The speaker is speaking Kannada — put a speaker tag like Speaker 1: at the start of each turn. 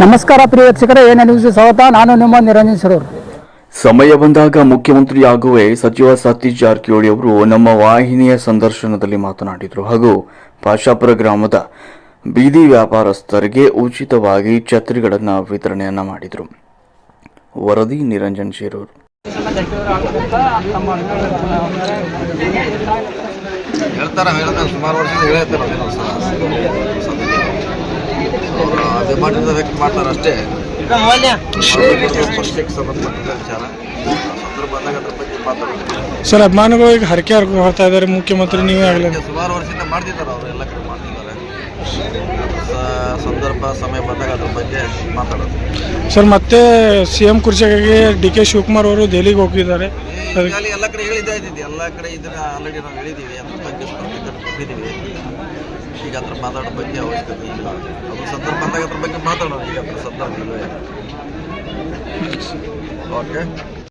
Speaker 1: ನಮಸ್ಕಾರ ಪ್ರಿಯ ವೀಕ್ಷಕರೇ, ಏನೇ ನ್ಯೂಸ್ ಸ್ವಾಗತ. ನಾನು ನಿಮ್ಮ ನಿರಂಜನ್ ಸರೂರ್.
Speaker 2: ಸಮಯ ಬಂದಾಗ ಮುಖ್ಯಮಂತ್ರಿಯಾಗುವೆ ಸಚಿವ ಸತೀಶ್ ಜಾರಕಿಹೊಳಿ ಅವರು ನಮ್ಮ ವಾಹಿನಿಯ ಸಂದರ್ಶನದಲ್ಲಿ ಮಾತನಾಡಿದರು ಹಾಗೂ ಪಾಶಾಪುರ ಗ್ರಾಮದ ಬೀದಿ ವ್ಯಾಪಾರಸ್ಥರಿಗೆ ಉಚಿತವಾಗಿ ಛತ್ರಿಗಳನ್ನು ವಿತರಣೆಯನ್ನ ಮಾಡಿದರು. ವರದಿ ನಿರಂಜನ್ ಶಿರೂರ್.
Speaker 3: ಹೇಳ್ತಾರೆ ಸುಮಾರು ವರ್ಷದಿಂದ ಹೇಳ್ತಾರೆ ಅದೇ ಮಾಡಿದ ವ್ಯಕ್ತಿ ಮಾಡ್ತಾರೆ ಅಷ್ಟೇ. ಪಕ್ಷಕ್ಕೆ ಸಂಬಂಧಪಟ್ಟಿದ್ದ ವಿಚಾರ ಸಂದರ್ಭ ಬಂದಾಗ ಅದ್ರ ಬಗ್ಗೆ ಮಾತಾಡ್ತಾರೆ.
Speaker 4: ಸರ್, ಅಭಿಮಾನಿಗಳಿಗೆ ಹರಕೆ ಹೊರ್ತಾ ಇದ್ದಾರೆ ಮುಖ್ಯಮಂತ್ರಿ, ನೀವೇ ಆಗಲಿ.
Speaker 3: ಸುಮಾರು ವರ್ಷದಿಂದ ಮಾಡ್ತಿದ್ದಾರೆ, ಅವರು ಎಲ್ಲ ಕಡೆ ಮಾಡ್ತಿದ್ದಾರೆ. ಸಂದರ್ಭ ಸಮಯ ಬಂದಾಗ ಅದ್ರ ಬಗ್ಗೆ ಮಾತಾಡೋದು.
Speaker 4: ಸರ್, ಮತ್ತೆ CM ಕುರ್ಚಿಗಾಗಿ DK ಶಿವಕುಮಾರ್ ಅವರು ದೆಹಲಿಗೆ ಹೋಗಿದ್ದಾರೆ.
Speaker 3: ಎಲ್ಲ ಕಡೆ ಹೇಳಿದ್ದೇ ಇದ್ದಿದ್ದು, ಎಲ್ಲ ಕಡೆ ಇದನ್ನ ಆಲ್ರೆಡಿ ನಾವು ಹೇಳಿದ್ದೀವಿ, ಅದ್ರ ಬಗ್ಗೆ ಕೊಟ್ಟಿದ್ದೀವಿ. ಈಗ ಅದ್ರ ಮಾತಾಡೋ ಬಗ್ಗೆ ಅವಶ್ಯಕತೆ ಇಲ್ಲ. ಅದು ಸಂದರ್ಭ ಬಂದಾಗ ಅದ್ರ ಬಗ್ಗೆ ಮಾತಾಡೋದು. ಈಗ ಅದ್ರ ಸಂದರ್ಭ ಇಲ್ಲವೇ. ಓಕೆ.